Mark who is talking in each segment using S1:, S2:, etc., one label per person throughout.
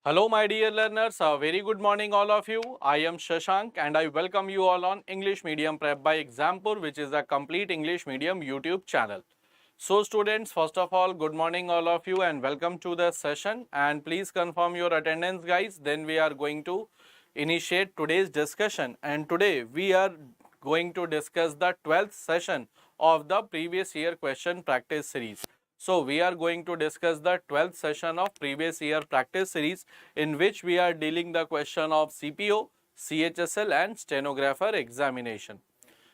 S1: Hello my dear learners, a very good morning all of you. I am Shashank and I welcome you all on English Medium Prep by Exampur, which is a complete English medium YouTube channel. So students, first of all, good morning all of you and welcome to the session, and please confirm your attendance guys. Then we are going to initiate today's discussion, and today we are going to discuss the 12th session of the previous year question practice series. So we are going to discuss the 12th session of previous year practice series, in which we are dealing the question of CPO, CHSL and stenographer examination.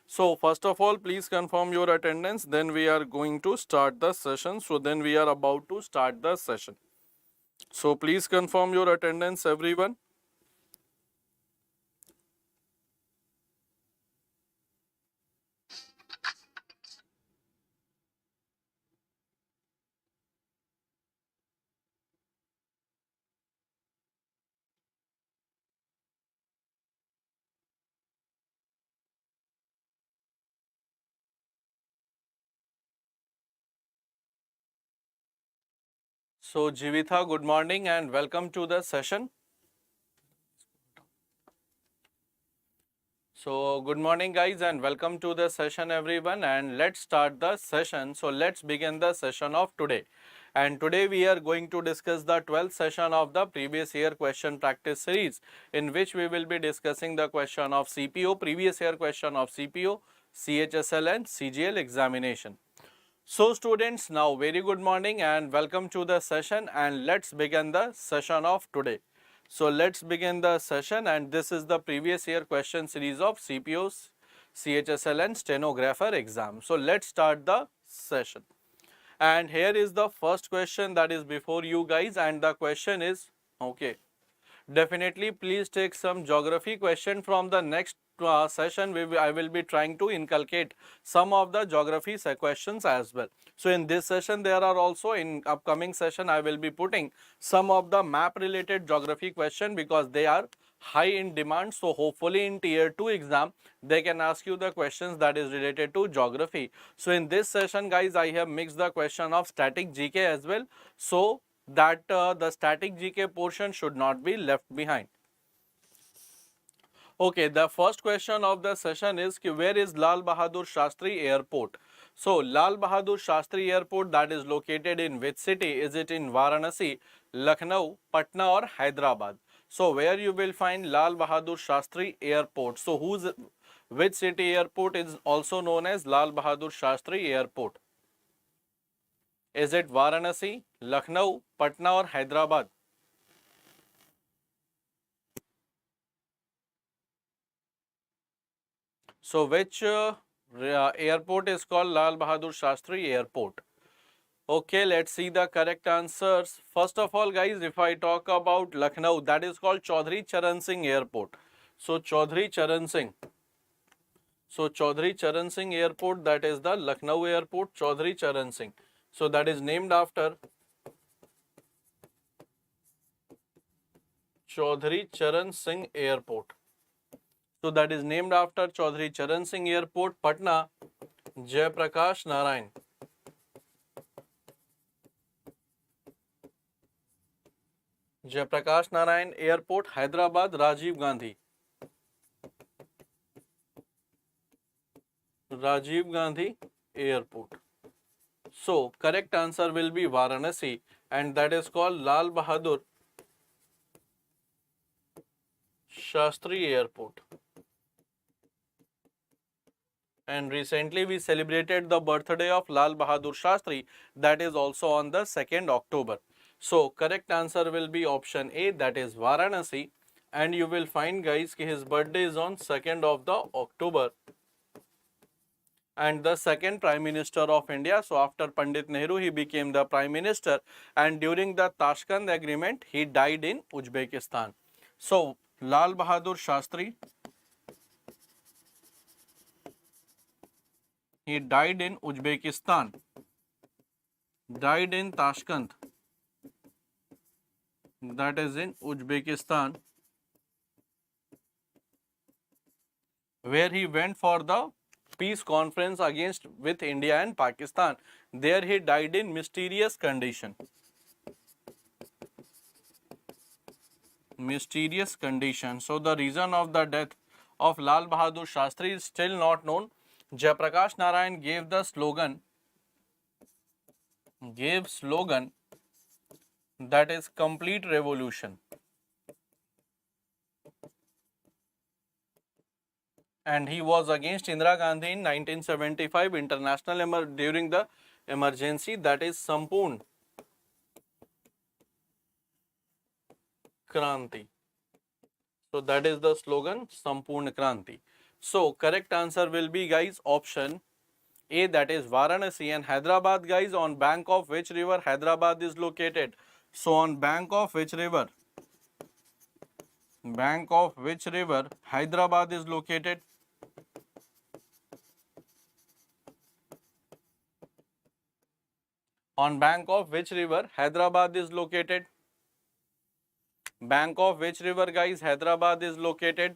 S1: So first of all, please confirm your attendance, then we are going to start the session. So then we are about to start the session. So please confirm your attendance everyone. So Jivitha, good morning and welcome to the session. So good morning guys and welcome to the session everyone, and let's start the session. So let's begin the session of today. And today we are going to discuss the 12th session of the previous year question practice series, in which we will be discussing the question of CPO, previous year question of CPO, CHSL and CGL examination. So students, now very good morning and welcome to the session, and let's begin the session of today. So let's begin the session, and this is the previous year question series of CPOs, CHSL and stenographer exam. So let's start the session. And here is the first question that is before you guys, and the question is, okay, definitely please take some geography question from the next session. I will be trying to inculcate some of the geography questions as well. So in this session there are also, in upcoming session I will be putting some of the map related geography question, because they are high in demand. So hopefully in tier 2 exam they can ask you the questions that is related to geography. So in this session guys, I have mixed the question of static GK as well, so that the static GK portion should not be left behind. Okay, the first question of the session is, where is Lal Bahadur Shastri Airport? So Lal Bahadur Shastri Airport, that is located in which city? Is it in Varanasi, Lucknow, Patna or Hyderabad? So where you will find Lal Bahadur Shastri Airport? So which city airport is also known as Lal Bahadur Shastri Airport? Is it Varanasi, Lucknow, Patna or Hyderabad? So which airport is called Lal Bahadur Shastri Airport? Okay, let's see the correct answers. First of all guys, if I talk about Lucknow, that is called Chaudhry Charan Singh Airport. So Chaudhry Charan Singh. So Chaudhry Charan Singh Airport, that is the Lucknow Airport, Chaudhry Charan Singh. So that is named after Chaudhry Charan Singh Airport. So that is named after Chaudhry Charan Singh Airport. Patna, Jayaprakash Narayan. Jayaprakash Narayan Airport. Hyderabad, Rajiv Gandhi. Rajiv Gandhi Airport. So correct answer will be Varanasi, and that is called Lal Bahadur Shastri Airport. And recently we celebrated the birthday of Lal Bahadur Shastri, that is also on the 2nd October. So correct answer will be option A, that is Varanasi, and you will find guys his birthday is on 2nd of the October, and the second Prime Minister of India. So after Pandit Nehru, he became the Prime Minister, and during the Tashkent Agreement, he died in Uzbekistan. So Lal Bahadur Shastri, he died in Uzbekistan, died in Tashkent, that is in Uzbekistan, where he went for the peace conference with India and Pakistan. There he died in mysterious condition. mysterious condition. So the reason of the death of Lal Bahadur Shastri is still not known. Jayaprakash Narayan gave the slogan, that is complete revolution, and he was against Indira Gandhi in 1975 international during the emergency, that is Sampoorn Kranti. So that is the slogan, Sampoorn Kranti. So correct answer will be, guys, option A, that is Varanasi. And Hyderabad, guys, on bank of which river Hyderabad is located? So on bank of which river? Bank of which river Hyderabad is located? On bank of which river Hyderabad is located? Bank of which river, guys, Hyderabad is located?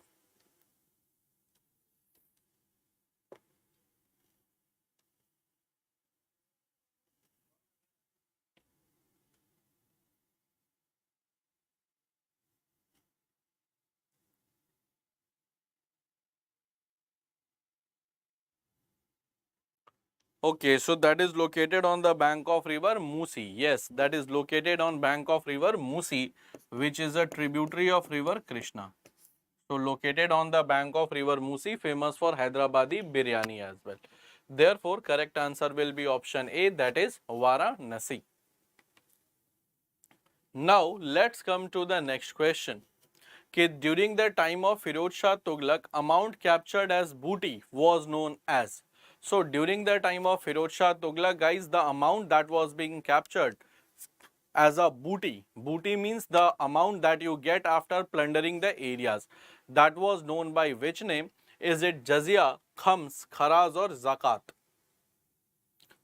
S1: Okay, so that is located on the bank of river Musi. Yes, that is located on bank of river Musi, which is a tributary of river Krishna. So located on the bank of river Musi, famous for Hyderabadi biryani as well. Therefore, correct answer will be option A, that is Varanasi. Now, let's come to the next question. During the time of Firoz Shah Tughlaq, amount captured as booty was known as. So during the time of Firoz Shah Tughlaq, guys, the amount that was being captured as a booty, booty means the amount that you get after plundering the areas, that was known by which name? Is it jizya, khams, kharaz or zakat?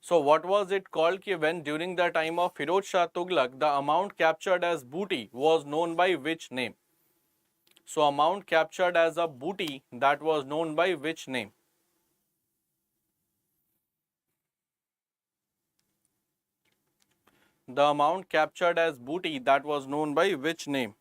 S1: So what was it called when during the time of Firoz Shah Tughlaq, the amount captured as booty was known by which name? So amount captured as a booty, that was known by which name? The amount captured as booty, that was known by which name?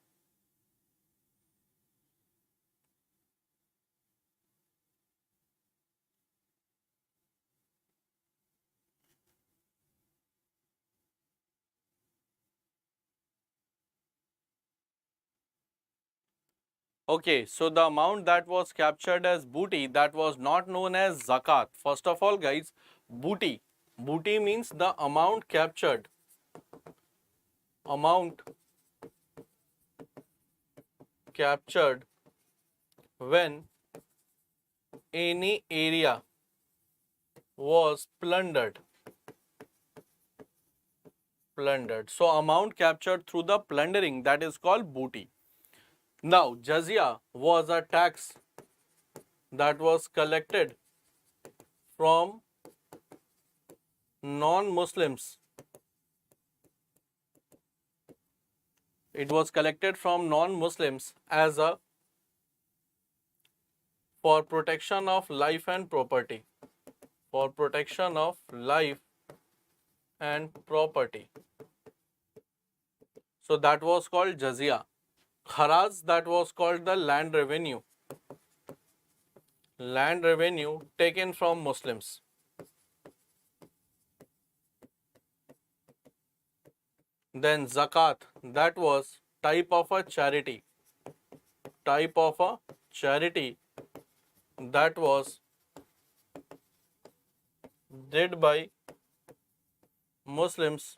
S1: Okay, so the amount that was captured as booty, that was not known as zakat. First of all, guys, booty. Booty means the amount captured. Amount captured when any area was plundered. So amount captured through the plundering, that is called booty. Now, jizya was a tax that was collected from non-Muslims. It was collected from non-Muslims as a for protection of life and property. For protection of life and property. So that was called jizya. Kharaz, that was called the land revenue. Land revenue taken from Muslims. Then zakat, that was type of a charity. Type of a charity that was did by Muslims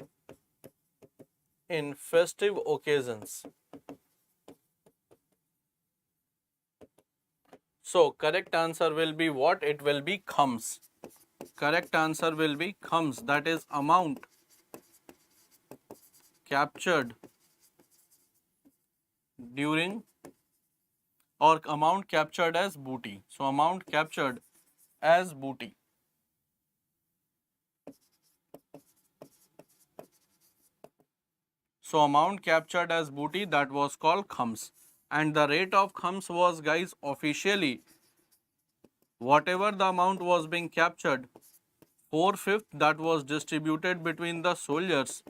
S1: in festive occasions. So correct answer will be what? It will be khams. Correct answer will be khams, that is amount captured during or amount captured as booty. So amount captured as booty. So amount captured as booty, that was called khams. And the rate of khams was, guys, officially whatever the amount was being captured, 4/5 that was distributed between the soldiers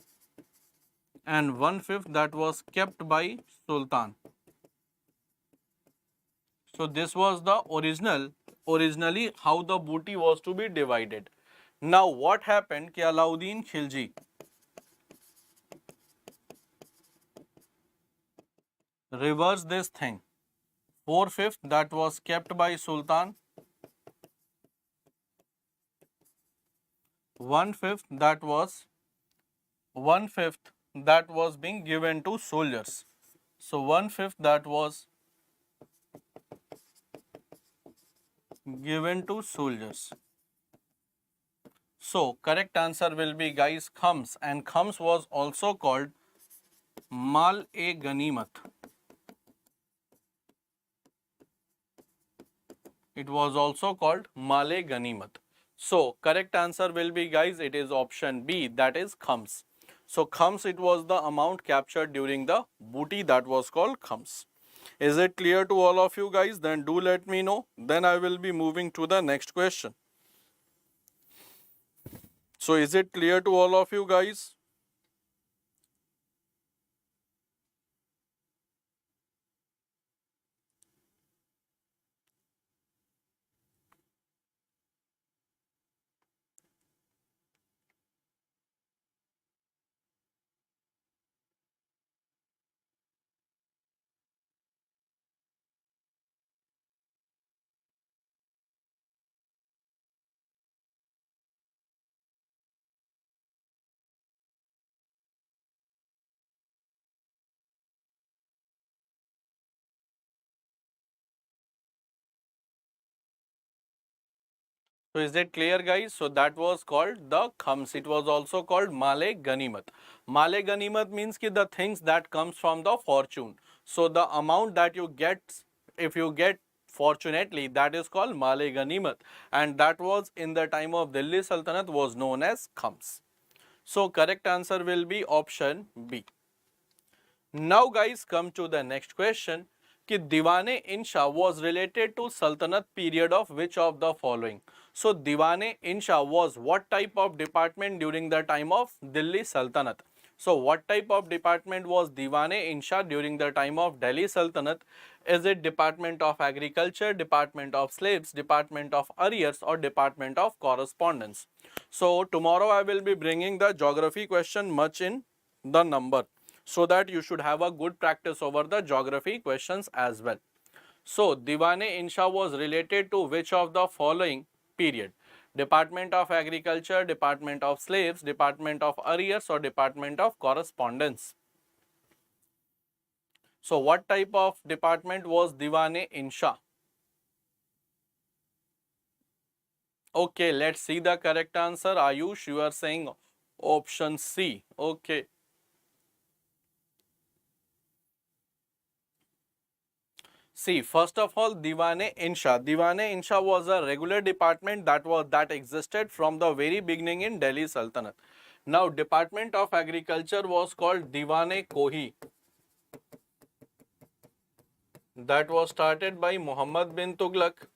S1: and 1/5 that was kept by Sultan. So this was the originally how the booty was to be divided. Now what happened कि Alauddin Khilji reversed this thing. 4/5 that was kept by Sultan, 1/5 that was being given to soldiers. So 1/5 that was given to soldiers. So correct answer will be guys khams, and khams was also called mal-e-ganimat. It was also called mal-e-ganimat. So correct answer will be guys, it is option B, that is khams. So khams, it was the amount captured during the booty, that was called khams. Is it clear to all of you guys? Then do let me know. Then I will be moving to the next question. So is it clear to all of you guys? So is it clear guys? So that was called the khams. It was also called male ganimat. Male ganimat means ki the things that comes from the fortune. So the amount that you get, if you get fortunately, that is called male ganimat, and that was in the time of Delhi Sultanate was known as khams. So correct answer will be option B. Now guys, come to the next question कि दीवाने इंशा was related to Sultanate period of which of the following? So Diwane Insha was what type of department during the time of Delhi Sultanate? So what type of department was Diwane Insha during the time of Delhi Sultanate? Is it Department of Agriculture, Department of Slaves, Department of Arrears, or Department of Correspondence? So tomorrow I will be bringing the geography question much in the number, so that you should have a good practice over the geography questions as well. So Diwane Insha was related to which of the following period? Department of Agriculture, Department of Slaves, Department of Arrears, or Department of Correspondence? So what type of department was Diwane Insha? Okay, let's see the correct answer. Ayush, you are saying option C. Okay. See, first of all, Diwane Insha. Diwane Insha was a regular department that existed from the very beginning in Delhi Sultanate. Now, Department of Agriculture was called Diwane Kohi. That was started by Muhammad bin Tughlaq.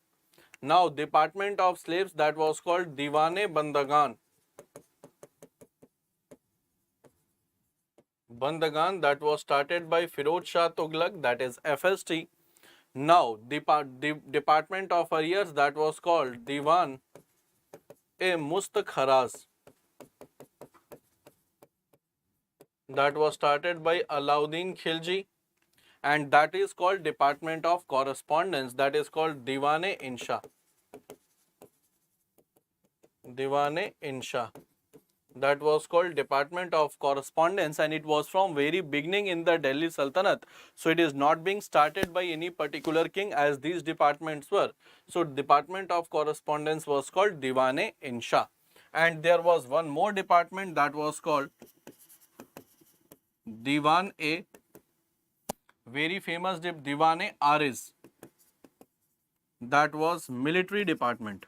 S1: Now, Department of Slaves, that was called Diwane Bandagan. Bandagan, that was started by Firoz Shah Tughlaq, that is FST. Now, Department of Arrears, that was called Diwan a Mustakharaz, that was started by Alauddin Khilji, and that is called Department of Correspondence, that is called Diwane Insha. Diwane Insha. That was called Department of Correspondence, and it was from very beginning in the Delhi Sultanate. So it is not being started by any particular king as these departments were. So Department of Correspondence was called Diwane Insha. And there was one more department that was called Diwan A, very famous Diwane Ariz. That was military department.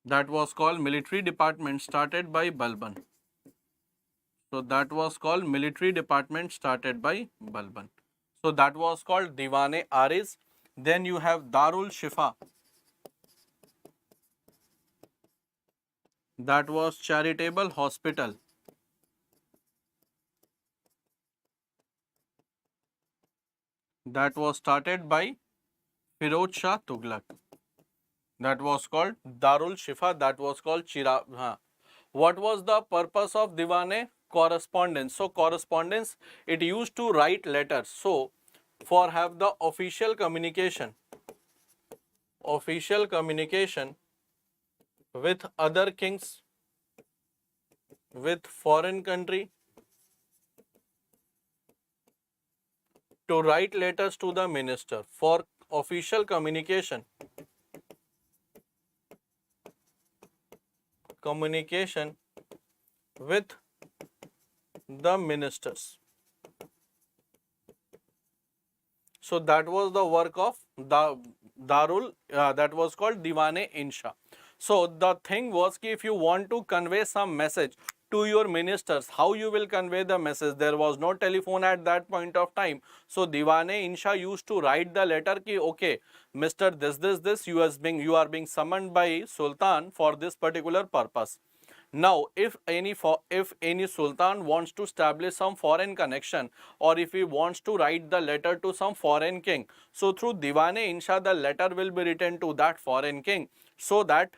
S1: That was called military department started by Balban. So that was called military department started by Balban. So that was called Diwane Ariz. Then you have Darul Shifa. That was charitable hospital. that was started by Firoz Shah Tughlaq. That was called Darul Shifa, that was called What was the purpose of Diwane? Correspondence. So correspondence, it used to write letters. So for have the official communication with other kings, with foreign country, to write letters to the minister for official communication with the ministers. So that was the work of the Darul, that was called Diwane Insha. So the thing was ki if you want to convey some message to your ministers, how you will convey the message? There was no telephone at that point of time. So Diwane Insha used to write the letter ki okay, Mr. This, you are being summoned by Sultan for this particular purpose. Now, if any sultan wants to establish some foreign connection, or if he wants to write the letter to some foreign king, so through Diwane Insha the letter will be written to that foreign king so that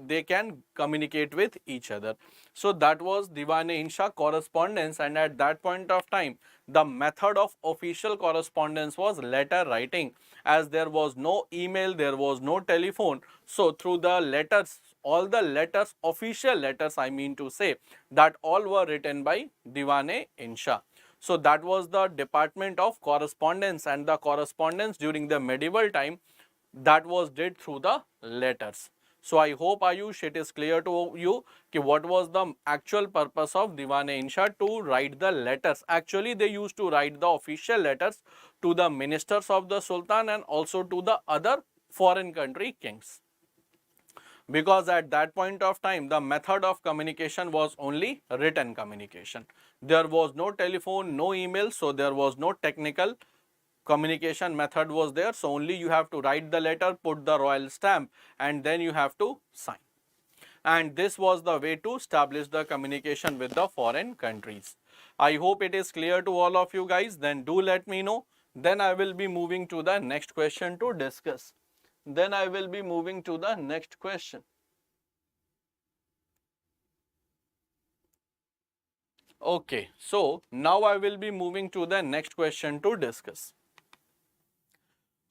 S1: they can communicate with each other. So that was Diwane Insha correspondence, and at that point of time the method of official correspondence was letter writing, as there was no email, there was no telephone. So through the letters, all the letters, official letters I mean to say, that all were written by Diwane Insha. So that was the department of correspondence, and the correspondence during the medieval time, that was did through the letters. So I hope Ayush it is clear to you ki what was the actual purpose of Diwane Insha to write the letters. Actually they used to write the official letters to the ministers of the Sultan and also to the other foreign country kings, because at that point of time the method of communication was only written communication. There was no telephone, no email, so there was no technical communication method was there. So only you have to write the letter, put the royal stamp, and then you have to sign. And this was the way to establish the communication with the foreign countries. I hope it is clear to all of you guys. Then do let me know. Then I will be moving to the next question to discuss. Okay, so now I will be moving to the next question to discuss.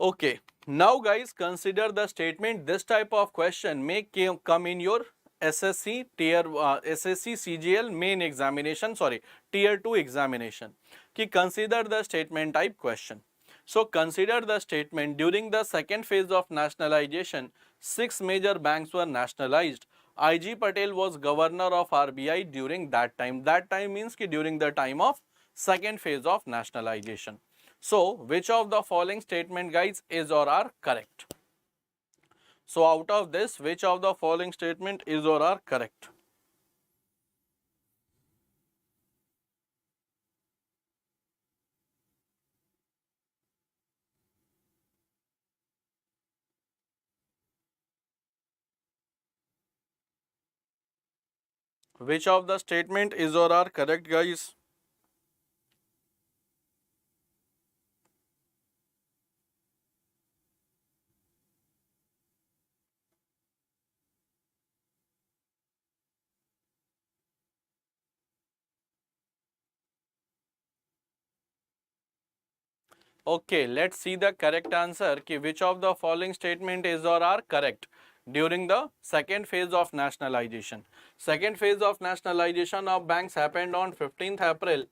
S1: Okay, now guys, consider the statement. This type of question may come in your SSC CGL main examination, tier 2 examination. Consider the statement type question. So consider the statement: during the second phase of nationalization, 6 major banks were nationalized. IG Patel was governor of RBI during that time. That time means ki during the time of second phase of nationalization. So which of the following statement guys is or are correct? So out of this, which of the following statement is or are correct? Which of the statement is or are correct guys? Okay, let's see the correct answer. Which of the following statement is or are correct during the second phase of nationalization? Second phase of nationalization of banks happened on 15th April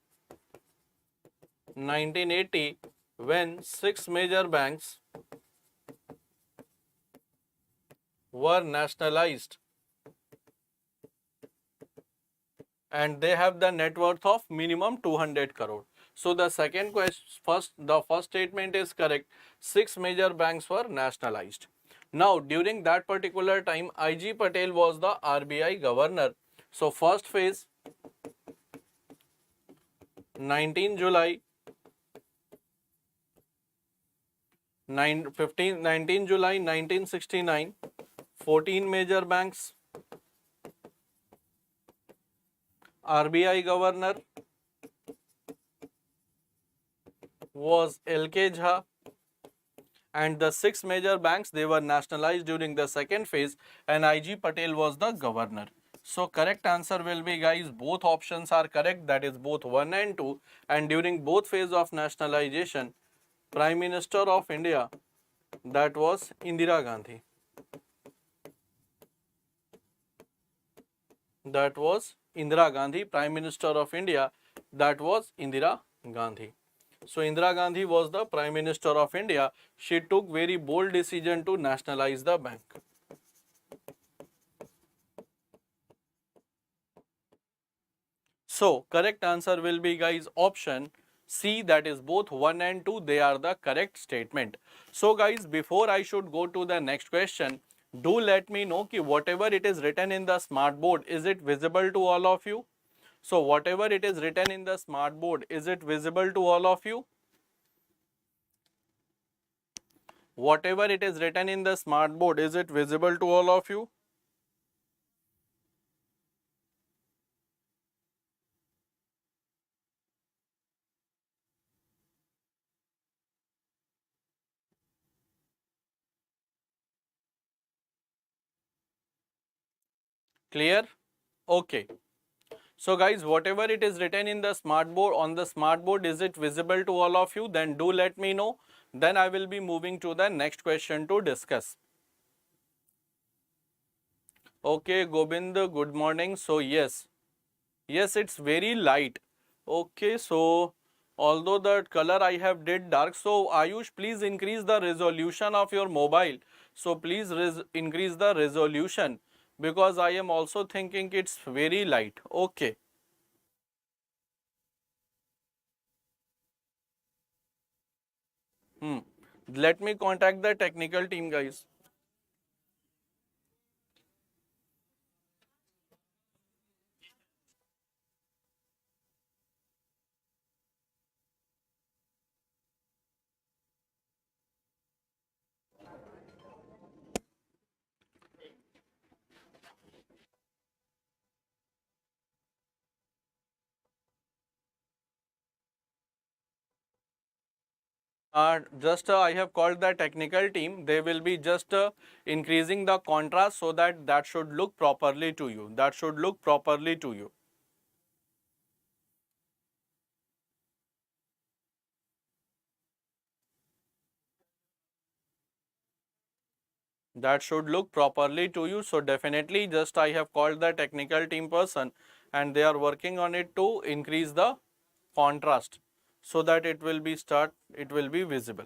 S1: 1980 when 6 major banks were nationalized and they have the net worth of minimum 200 crore. So the first statement is correct. 6 major banks were nationalized. Now during that particular time, IG Patel was the RBI governor. So first phase 19 July 19 July 1969, 14 major banks, RBI governor was LK Jha, and the 6 major banks, they were nationalized during the second phase, and IG Patel was the governor. So correct answer will be, guys, both options are correct, that is both 1 and 2, and during both phase of nationalization, Prime Minister of India, that was Indira Gandhi. That was Indira Gandhi, Prime Minister of India, that was Indira Gandhi. So Indira Gandhi was the Prime Minister of India. She took very bold decision to nationalize the bank. So correct answer will be, guys, option C, that is both 1 and 2, they are the correct statement. So guys, before I should go to the next question, do let me know ki whatever it is written in the smart board, is it visible to all of you? So whatever it is written in the smart board, is it visible to all of you? Whatever it is written in the smart board, is it visible to all of you? Clear? Okay. So guys, whatever it is written in the smart board, on the smart board, is it visible to all of you? Then do let me know. Then I will be moving to the next question to discuss. Okay, Gobind, good morning. So yes, it's very light. Okay, so although the color I have did dark, so Ayush, please increase the resolution of your mobile. So please increase the resolution, because I am also thinking it's very light. Okay. Hmm. Let me contact the technical team, guys. Just I have called the technical team. They will be just increasing the contrast so that that should look properly to you. That should look properly to you. That should look properly to you. So definitely just I have called the technical team person, and they are working on it to increase the contrast so that it will be visible.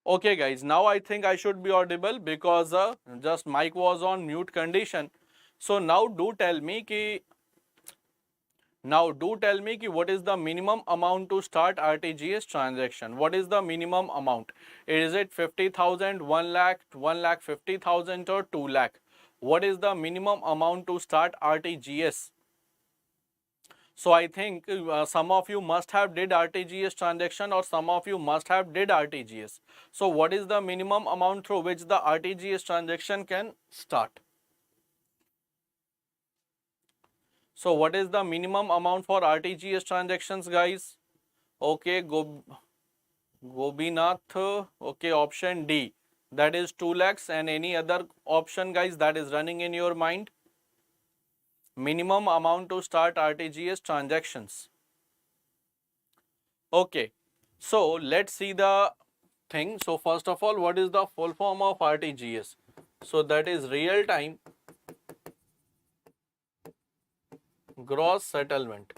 S1: Okay guys, now I think I should be audible because just mic was on mute condition. So now do tell me ki what is the minimum amount to start RTGS transaction? What is the minimum amount? Is it 50,000, 1 lakh, 1 lakh 50,000 or 2 lakh? What is the minimum amount to start RTGS? So I think some of you must have did RTGS transaction, or some of you must have did RTGS. So what is the minimum amount through which the RTGS transaction can start? So what is the minimum amount for RTGS transactions, guys? Okay, Gobinath, okay, option D, that is 2 lakhs, and any other option, guys, that is running in your mind? Minimum amount to start RTGS transactions. Okay, so let's see the thing. So first of all, what is the full form of RTGS? So that is real time gross settlement.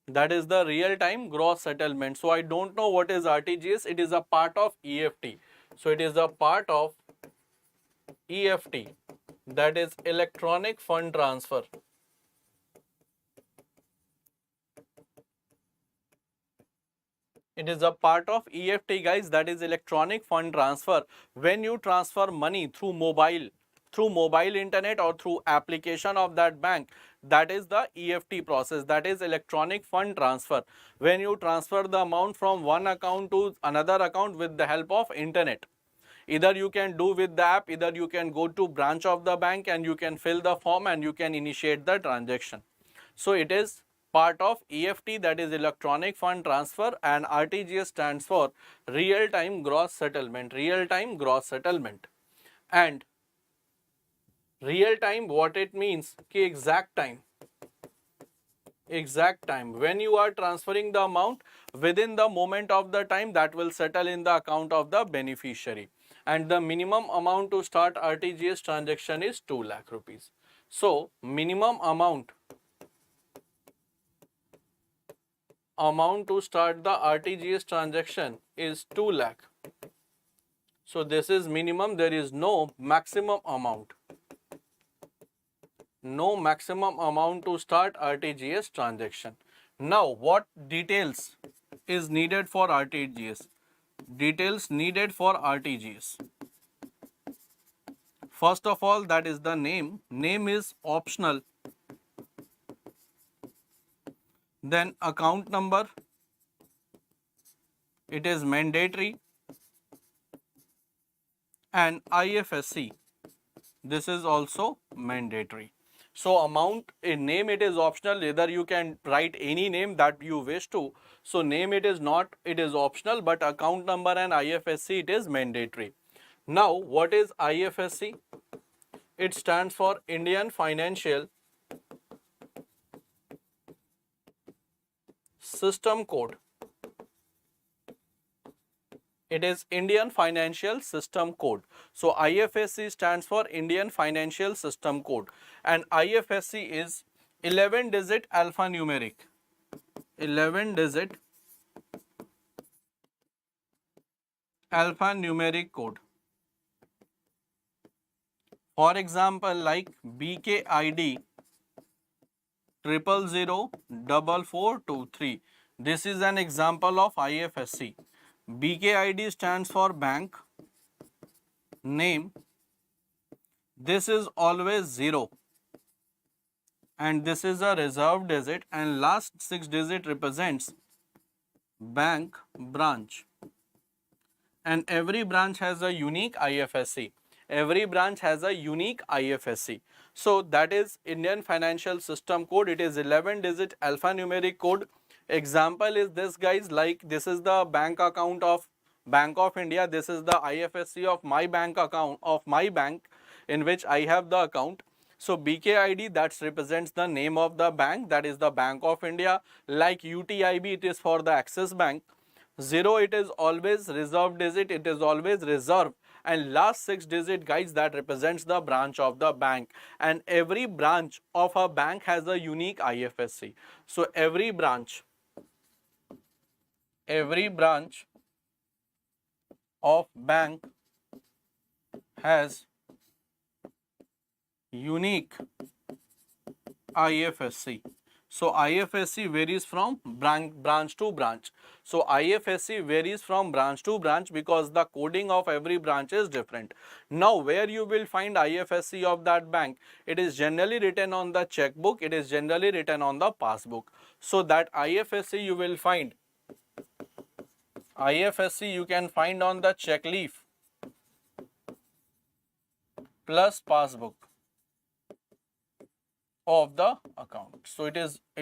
S1: That is the real time gross settlement. So I don't know what is RTGS. It is a part of EFT. So it is a part of EFT, that is electronic fund transfer. It is a part of EFT, guys, that is electronic fund transfer. When you transfer money through mobile internet or through application of that bank, that is the EFT process, that is electronic fund transfer. When you transfer the amount from one account to another account with the help of internet. Either you can do with the app, either you can go to branch of the bank and you can fill the form and you can initiate the transaction. So it is part of EFT, that is electronic fund transfer, and RTGS stands for real time gross settlement. Real time gross settlement. And real time, what it means? Ki exact time when you are transferring the amount, within the moment of the time that will settle in the account of the beneficiary. And the minimum amount to start RTGS transaction is 2 lakh rupees. So minimum amount to start the RTGS transaction is 2 lakh. So this is minimum, there is no maximum amount. No maximum amount to start RTGS transaction. Now what details is needed for RTGS? Details needed for RTGS. First of all, that is the name. Name is optional. Then account number, it is mandatory. And IFSC, this is also mandatory. So amount in name, it is optional. Either you can write any name that you wish to. So name, it is not, it is optional, but account number and IFSC, it is mandatory. Now what is IFSC? It stands for Indian Financial System Code. It is Indian Financial System Code. So IFSC stands for Indian Financial System Code, and IFSC is 11-digit alphanumeric. 11-digit alphanumeric code. For example, like BKID 0004423. This is an example of IFSC. BKID stands for bank name. This is always 0. And this is a reserved digit, and last 6 digit represents bank branch. And every branch has a unique IFSC. Every branch has a unique IFSC. So that is Indian Financial System Code. It is 11-digit alphanumeric code. Example is this, guys, like this is the bank account of Bank of India. This is the IFSC of my bank account of my bank in which I have the account. So BKID, that represents the name of the bank, that is the Bank of India. Like UTIB, it is for the Axis Bank. 0, it is always reserved digit, it is always reserved. And last 6 digit, guys, that represents the branch of the bank. And every branch of a bank has a unique IFSC. So every branch of bank has unique IFSC. So IFSC varies from branch to branch. So IFSC varies from branch to branch because the coding of every branch is different. Now where you will find IFSC of that bank? It is generally written on the checkbook, it is generally written on the passbook. So that IFSC you will find, IFSC you can find on the check leaf plus passbook of the account. So it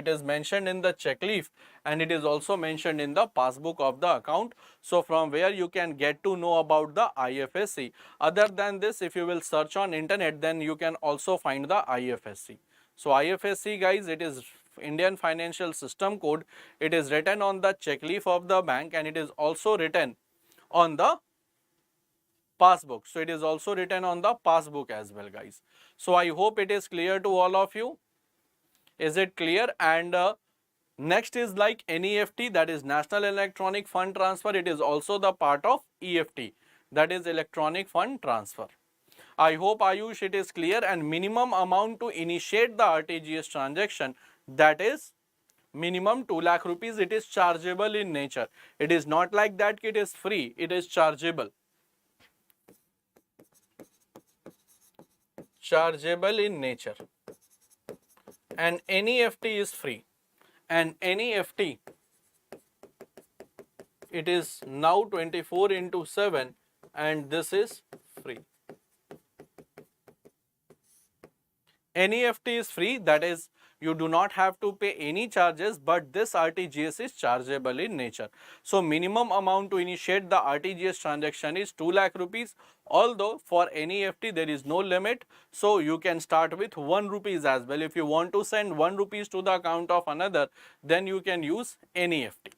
S1: is mentioned in the check leaf and it is also mentioned in the passbook of the account. So from where you can get to know about the IFSC. Other than this, if you will search on internet, then you can also find the IFSC. So IFSC guys, it is Indian Financial System Code. It is written on the check leaf of the bank and it is also written on the passbook. So it is also written on the passbook as well guys. So I hope it is clear to all of you. Is it clear? And next is like NEFT, that is National Electronic Fund Transfer. It is also the part of EFT, that is Electronic Fund Transfer. I hope Ayush it is clear. And minimum amount to initiate the RTGS transaction, that is minimum 2 lakh rupees. It is chargeable in nature. It is not like that it is free, it is chargeable. Chargeable in nature. And NEFT is free. And NEFT, it is now 24 into 7 and this is free. NEFT is free, that is you do not have to pay any charges, but this RTGS is chargeable in nature. So minimum amount to initiate the RTGS transaction is 2 lakh rupees, although for NEFT there is no limit. So you can start with 1 rupees as well. If you want to send 1 rupees to the account of another, then you can use NEFT.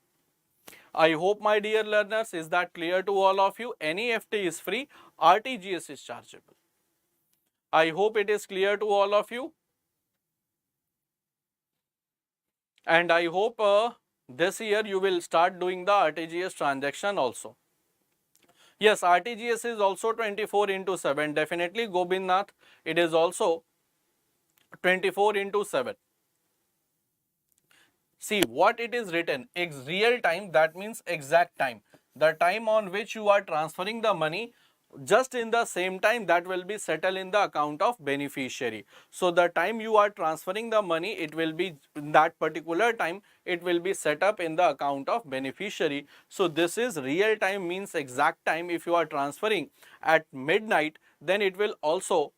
S1: I hope my dear learners, is that clear to all of you? NEFT is free, RTGS is chargeable. I hope it is clear to all of you. And I hope this year you will start doing the RTGS transaction also. Yes, RTGS is also 24 into 7. Definitely Gobindnath, it is also 24 into 7. See what it is written, real time, that means exact time. The time on which you are transferring the money, just in the same time that will be settled in the account of beneficiary. So the time you are transferring the money, it will be that particular time, it will be set up in the account of beneficiary. So this is real time, means exact time. If you are transferring at midnight, then it will also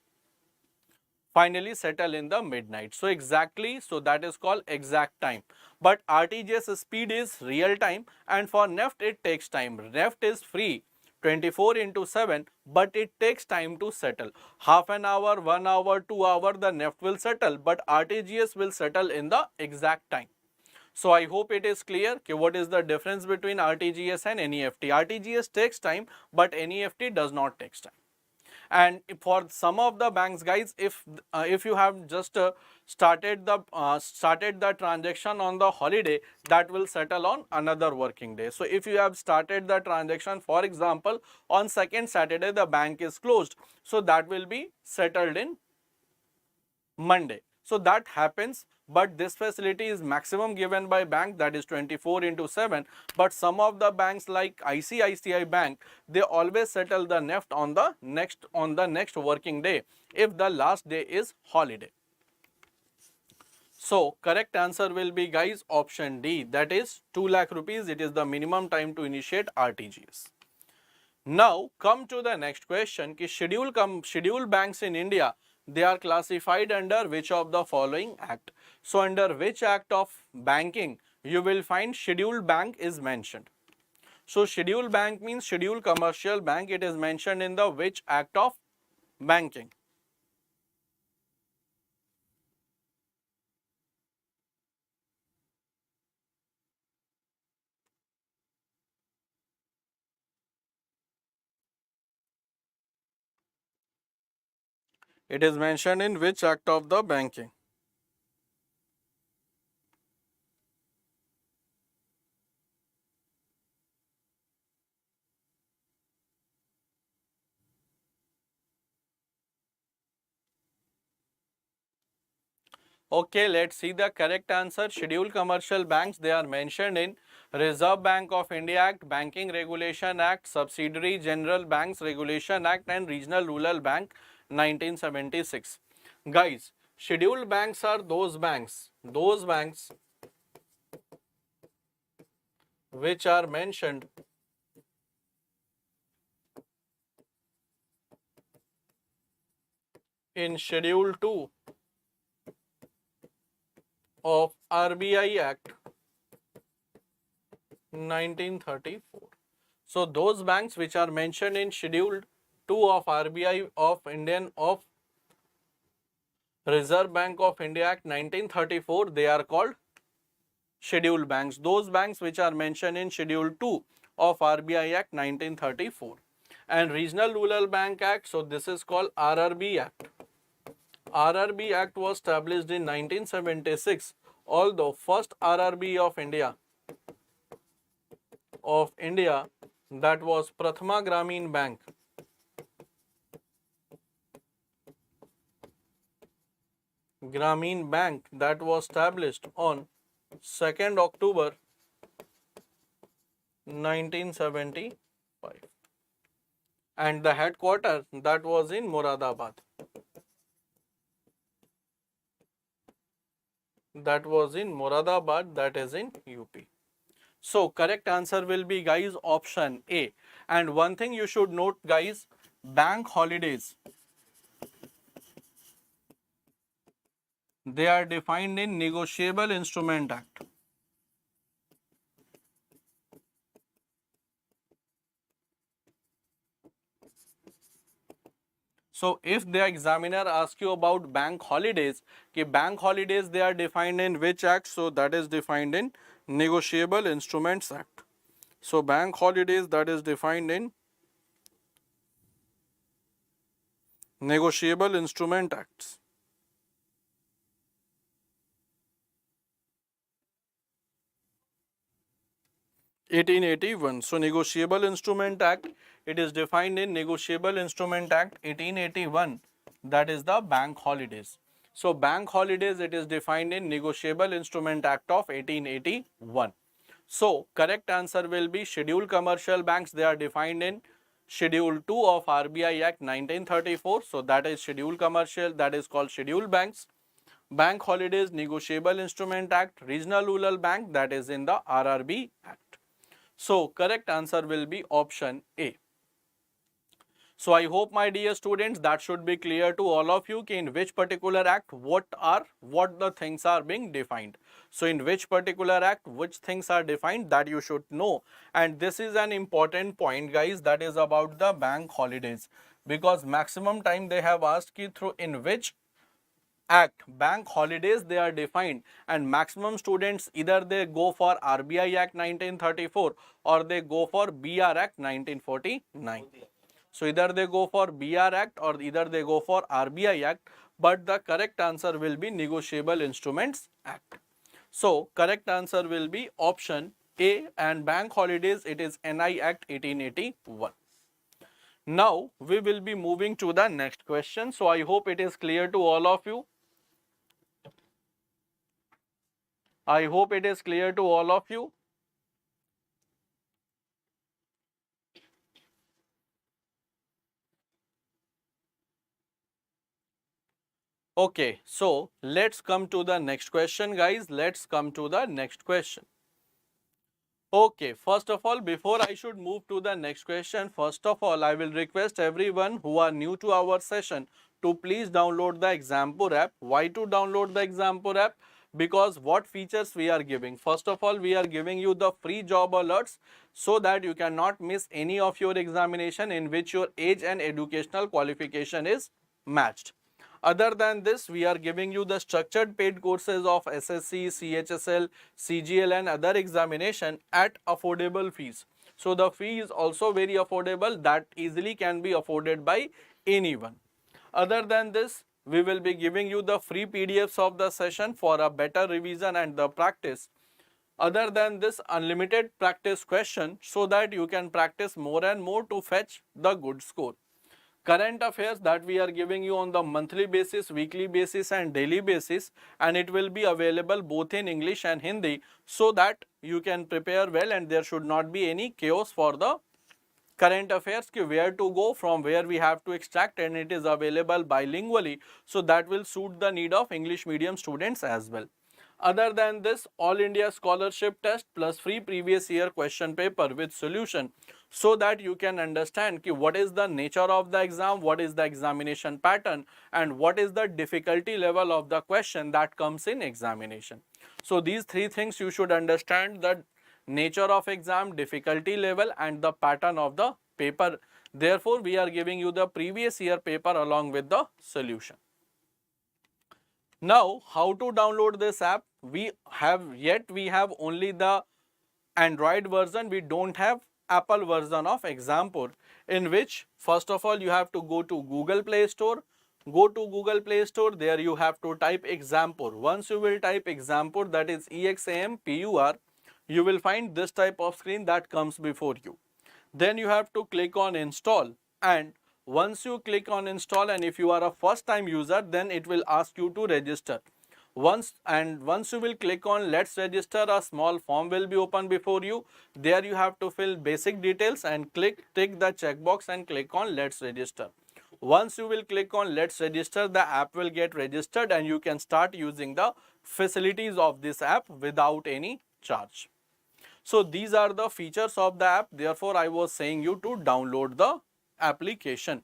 S1: finally settle in the midnight. So exactly, so that is called exact time. But RTGS speed is real time, and for Neft it takes time. Neft is free 24 into 7, but it takes time to settle. Half an hour, 1 hour, 2 hour, the Neft will settle, but RTGS will settle in the exact time. So I hope it is clear what is the difference between RTGS and NEFT. RTGS takes time, but NEFT does not take time. And for some of the banks guys, if you have just started the transaction on the holiday, that will settle on another working day. So if you have started the transaction, for example, on second Saturday the bank is closed, so that will be settled in Monday. So that happens, but this facility is maximum given by bank, that is 24 into 7. But some of the banks like ICICI Bank, they always settle the Neft on the next working day if the last day is holiday. So correct answer will be guys option D, that is 2 lakh rupees. It is the minimum time to initiate RTGS. Now come to the next question, ki scheduled banks in India, they are classified under which of the following act? So under which act of banking you will find scheduled bank is mentioned? So scheduled bank means scheduled commercial bank. It is mentioned in the which act of banking? It is mentioned in which act of the banking? Okay, let's see the correct answer. Scheduled commercial banks, they are mentioned in Reserve Bank of India Act, Banking Regulation Act, Subsidiary General Banks Regulation Act and Regional Rural Bank 1976. Guys, scheduled banks are those banks which are mentioned in Schedule 2 of RBI Act 1934. So those banks which are mentioned in Schedule 2 of RBI of Reserve Bank of India Act 1934, they are called scheduled banks. Those banks which are mentioned in Schedule 2 of RBI Act 1934. And Regional Rural Bank Act, so this is called RRB Act. RRB Act was established in 1976, although first RRB of India, that was Prathama Gramin Bank. Gramin Bank, that was established on 2nd October 1975, and the headquarters, that was in Moradabad. That was in Moradabad, that is in UP. So correct answer will be, guys, option A. And one thing you should note, guys, bank holidays, they are defined in Negotiable Instrument Act. So if the examiner asks you about bank holidays, they are defined in which act? So that is defined in Negotiable Instruments Act. So bank holidays, that is defined in Negotiable Instrument Acts. 1881. So Negotiable Instrument Act, it is defined in Negotiable Instrument Act 1881, that is the bank holidays. So bank holidays, it is defined in Negotiable Instrument Act of 1881. So correct answer will be scheduled commercial banks, they are defined in Schedule 2 of RBI Act 1934. So that is scheduled commercial, that is called scheduled banks. Bank holidays, Negotiable Instrument Act, Regional Rural Bank, that is in the RRB Act. So correct answer will be option A. So I hope, my dear students, that should be clear to all of you in which particular act what the things are being defined. So in which particular act which things are defined, that you should know. And this is an important point, guys, that is about the bank holidays, because maximum time they have asked you through in which act bank holidays they are defined, and maximum students either they go for RBI Act 1934 or they go for BR Act 1949. So either they go for BR Act or either they go for RBI Act, but the correct answer will be Negotiable Instruments Act. So correct answer will be option A, and bank holidays, it is NI Act 1881. Now we will be moving to the next question. So I hope it is clear to all of you. I hope it is clear to all of you. Okay, so let's come to the next question, guys. Let's come to the next question. Okay, first of all, before I should move to the next question, first of all, I will request everyone who are new to our session to please download the Exampur app. Why to download the Exampur app? Because what features we are giving? First of all, we are giving you the free job alerts so that you cannot miss any of your examination in which your age and educational qualification is matched. Other than this, we are giving you the structured paid courses of SSC, CHSL, CGL and other examination at affordable fees. So the fee is also very affordable, that easily can be afforded by anyone. Other than this, we will be giving you the free PDFs of the session for a better revision and the practice. Other than this, unlimited practice question so that you can practice more and more to fetch the good score. current affairs that we are giving you on the monthly basis, weekly basis and daily basis, and it will be available both in English and Hindi, so that you can prepare well and there should not be any chaos for the current affairs ki where to go, from where we have to extract, and it is available bilingually, so that will suit the need of English medium students as well. Other than this, All India Scholarship Test plus free previous year question paper with solution, so that you can understand ki what is the nature of the exam, what is the examination pattern, and what is the difficulty level of the question that comes in examination. So these three things you should understand: the nature of exam, difficulty level and the pattern of the paper. Therefore, we are giving you the previous year paper along with the solution. Now, how to download this app? We have only the Android version. We don't have Apple version of Exampur, in which first of all you have to go to Google Play Store. Go to Google Play Store, there you have to type Exampur. Once you will type Exampur, that is EXAMPUR, you will find this type of screen that comes before you. Then you have to click on install, and once you click on install, and if you are a first time user, then it will ask you to register. Once you will click on let's register, a small form will be open before you. There you have to fill basic details and tick the checkbox and click on let's register. Once you will click on let's register, the app will get registered and you can start using the facilities of this app without any charge. So these are the features of the app. Therefore, I was saying you to download the application.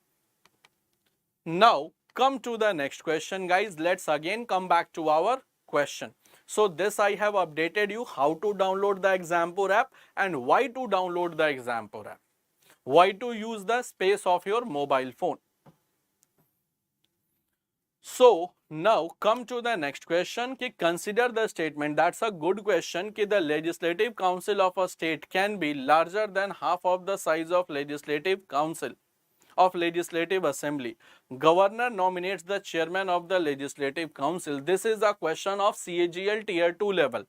S1: Now come to the next question, guys. Let's again come back to our question. So this I have updated you how to download the Exampur app and why to download the Exampur app. Why to use the space of your mobile phone. So now come to the next question ki consider the statement. That's a good question ki the legislative council of a state can be larger than half of the size of legislative council of legislative assembly. Governor nominates the chairman of the legislative council. This is a question of CHSL tier 2 level.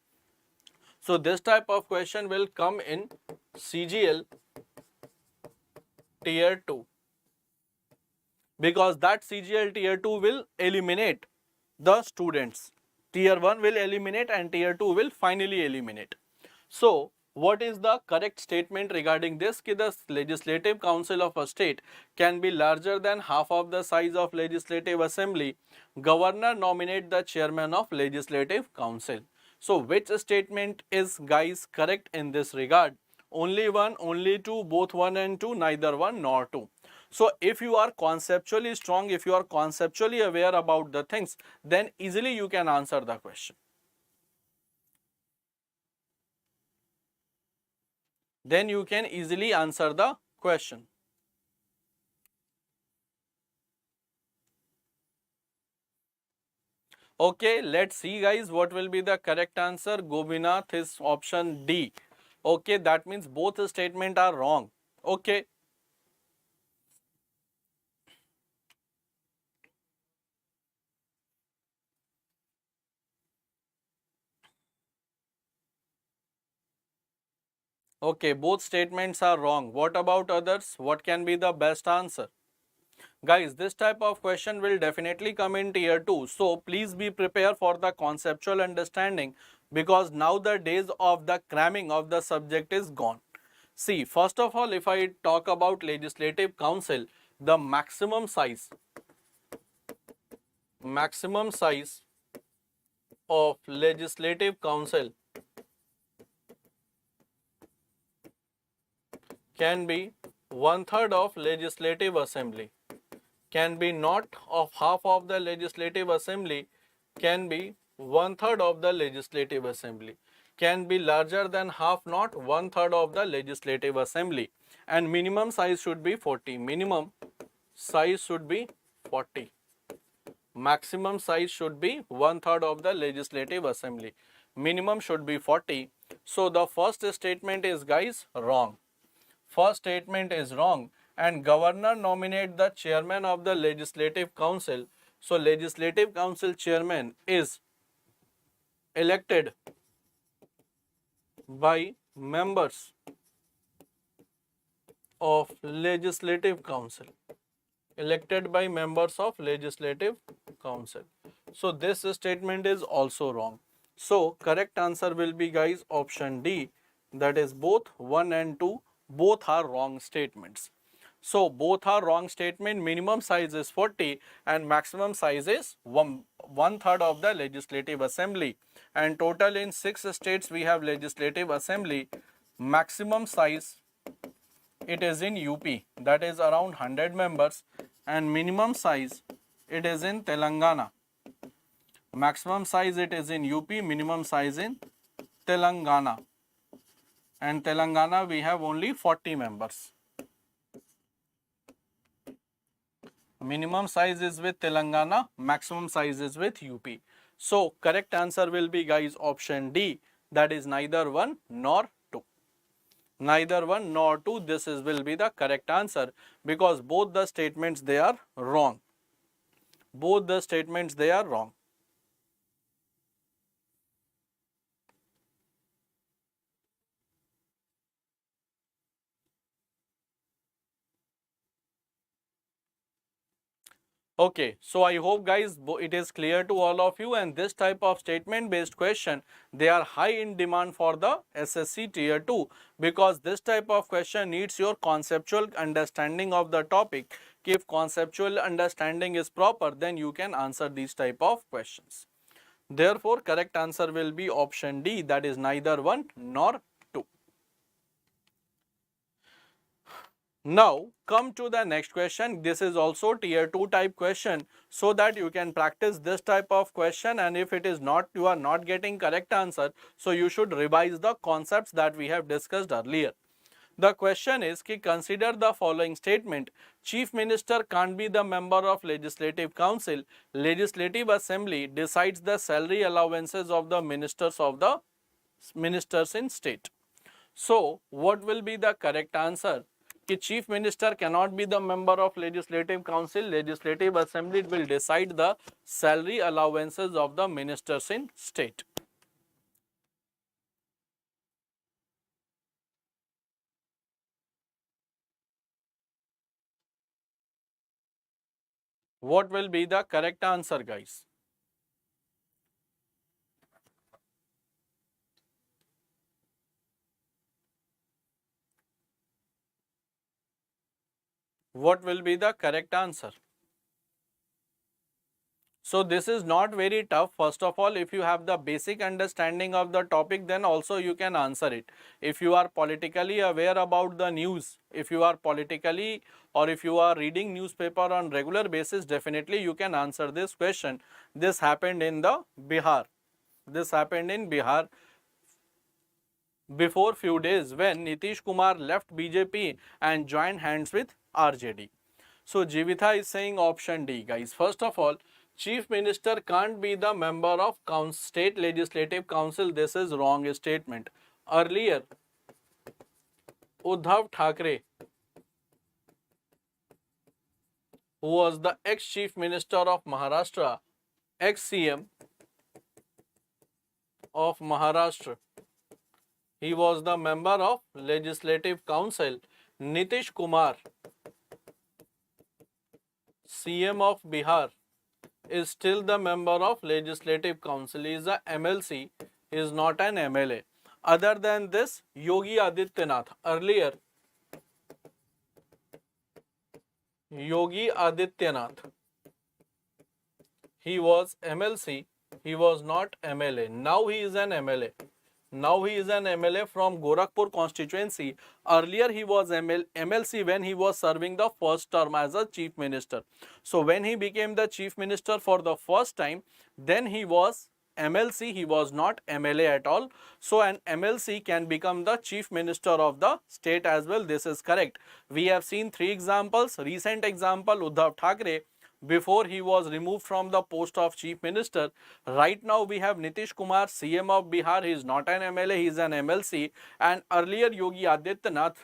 S1: So this type of question will come in CGL tier 2. Because that CGL tier 2 will eliminate the students. Tier 1 will eliminate and tier 2 will finally eliminate. So, what is the correct statement regarding this? Ki the legislative council of a state can be larger than half of the size of legislative assembly. Governor nominate the chairman of legislative council. So, which statement is, guys, correct in this regard? Only one, only two, both one and two, neither one nor two. So if you are conceptually strong, if you are conceptually aware about the things, then easily you can answer the question. Then you can easily answer the question. Okay, let's see, guys, what will be the correct answer. Gobinath is option D. Okay, that means both statements are wrong. Okay. Okay, both statements are wrong. What about others? What can be the best answer? Guys, this type of question will definitely come in tier 2. So please be prepared for the conceptual understanding, because now the days of the cramming of the subject is gone. See, first of all, if I talk about legislative council, the maximum size of legislative council can be 1/3 of legislative assembly, can be not of half of the legislative assembly, can be 1/3 of the legislative assembly, can be larger than half, not 1/3 of the legislative assembly, and minimum size should be 40. Minimum size should be 40. Maximum size should be 1/3 of the legislative assembly. Minimum should be 40. So the first statement is, guys, wrong. First statement is wrong, and governor nominate the chairman of the legislative council. So legislative council chairman is elected by members of legislative council. elected by members of Legislative Council. So this statement is also wrong. So correct answer will be, guys, option D, that is both 1 and 2, both are wrong statements. So both are wrong statement. Minimum size is 40 and maximum size is one third of the Legislative Assembly. And total in 6 states we have Legislative Assembly. Maximum size it is in UP, that is around 100 members, and minimum size it is in Telangana. Maximum size it is in UP, minimum size in Telangana. And Telangana we have only 40 members. Minimum size is with Telangana, maximum size is with UP. So correct answer will be, guys, option D, that is neither 1 nor 2. Neither 1 nor 2, this will be the correct answer, because both the statements they are wrong. Both the statements they are wrong. Okay, so I hope, guys, it is clear to all of you, and this type of statement based question, they are high in demand for the SSC tier 2, because this type of question needs your conceptual understanding of the topic. If conceptual understanding is proper, then you can answer these type of questions. Therefore, correct answer will be option D, that is neither 1 nor 2. Now come to the next question. This is also tier 2 type question, so that you can practice this type of question, and if it is not, you are not getting correct answer, so you should revise the concepts that we have discussed earlier. The question is कि consider the following statement. Chief Minister can't be the member of Legislative Council. Legislative Assembly decides the salary allowances of the ministers in state. So what will be the correct answer? कि Chief Minister cannot be the member of Legislative Council. Legislative Assembly will decide the salary allowances of the ministers in state. What will be the correct answer, guys? What will be the correct answer? So this is not very tough. First of all, if you have the basic understanding of the topic, then also you can answer it. If you are politically aware about the news, if you are politically, or if you are reading newspaper on regular basis, definitely you can answer this question. This happened in the Bihar. This happened in Bihar before few days, when Nitish Kumar left BJP and joined hands with RJD. So Jivitha is saying option D, guys. First of all, Chief Minister can't be the member of State Legislative Council. This is wrong statement. Earlier, Uddhav Thackeray, who was the ex-Chief Minister of Maharashtra, ex-CM of Maharashtra, he was the member of Legislative Council. Nitish Kumar, CM of Bihar, is still the member of Legislative Council. He is a MLC, he is not an MLA. Other than this, Yogi Adityanath, earlier Yogi Adityanath, he was MLC, he was not MLA. Now he is an MLA. Now he is an MLA from Gorakhpur constituency. Earlier he was MLC when he was serving the first term as a chief minister. So when he became the chief minister for the first time, then he was MLC, he was not MLA at all. So an MLC can become the chief minister of the state as well. This is correct. We have seen 3 examples. Recent example, Uddhav Thackeray, before he was removed from the post of chief minister. Right now we have Nitish Kumar, CM of Bihar. He is not an MLA, he is an MLC. And earlier Yogi Adityanath,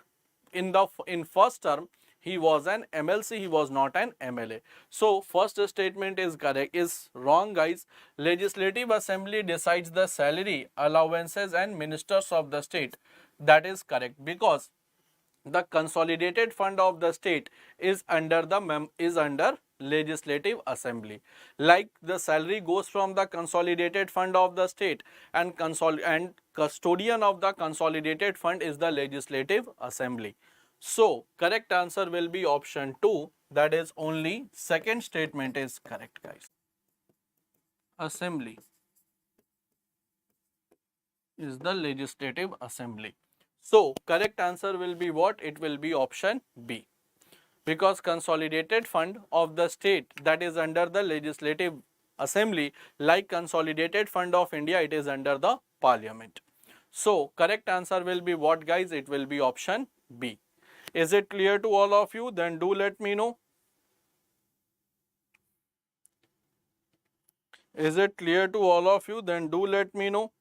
S1: in first term, he was an MLC, he was not an MLA. So first statement is correct, is wrong, guys. Legislative Assembly decides the salary, allowances and ministers of the state. That is correct, because the consolidated fund of the state is under legislative assembly. Like the salary goes from the consolidated fund of the state, and custodian of the consolidated fund is the legislative assembly. So correct answer will be option 2, that is only second statement is correct, guys. Assembly is the legislative assembly. So correct answer will be what? It will be option B, because consolidated fund of the state, that is under the legislative assembly, like consolidated fund of India, it is under the parliament. So correct answer will be what, guys? It will be option B. Is it clear to all of you? Then do let me know. Is it clear to all of you? Then do let me know.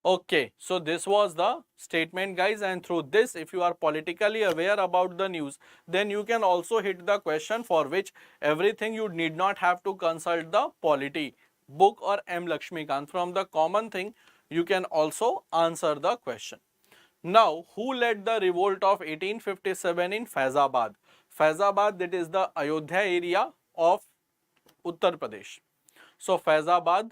S1: Okay, so this was the statement, guys, and through this, if you are politically aware about the news, then you can also hit the question, for which everything you need not have to consult the polity book or M. Lakshmikant. From the common thing, you can also answer the question. Now, who led the revolt of 1857 in Faizabad? Faizabad, that is the Ayodhya area of Uttar Pradesh. So Faizabad,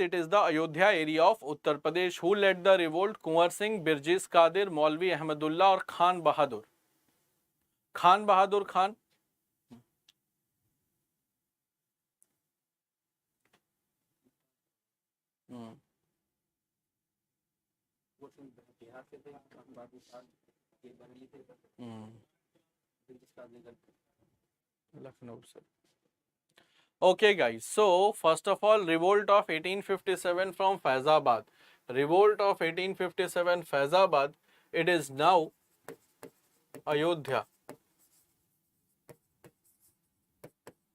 S1: it is the Ayodhya area of Uttar Pradesh. Who led the revolt? Kunwar Singh, Birjis Qadir, Maulvi Ahmadullah or Khan Bahadur? Khan Bahadur Khan. Lucknow, sir. Okay, guys. So first of all, revolt of 1857 from Faizabad. Revolt of 1857 Faizabad. It is now Ayodhya,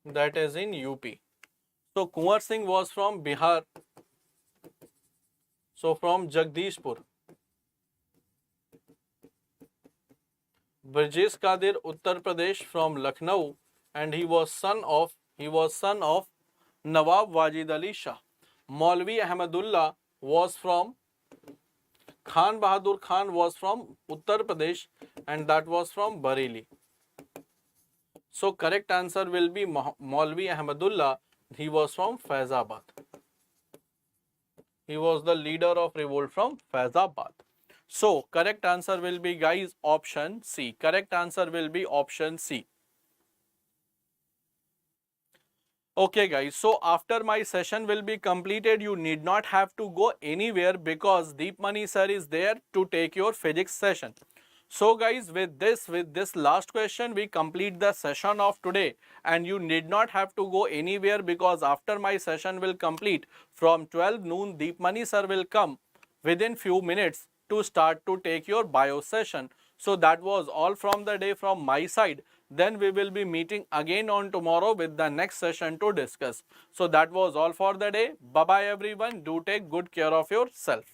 S1: that is in UP. So Kunwar Singh was from Bihar. So from Jagdishpur. Birjis Qadir, Uttar Pradesh, from Lucknow, and he was son of Nawab Wajid Ali Shah. Maulvi Ahmadullah was from Khan Bahadur Khan was from Uttar Pradesh, and that was from Bareilly. So correct answer will be Maulvi Ahmadullah. He was from Faizabad. He was the leader of revolt from Faizabad. So correct answer will be, guys, option C. Correct answer will be option C. Okay, guys, so after my session will be completed, you need not have to go anywhere, because Deepmani sir is there to take your physics session. So guys, with this last question, we complete the session of today, and you need not have to go anywhere, because after my session will complete from 12 noon, Deepmani sir will come within few minutes to start to take your bio session. So that was all from the day from my side. Then we will be meeting again on tomorrow with the next session to discuss. So that was all for the day. Bye bye everyone. Do take good care of yourself.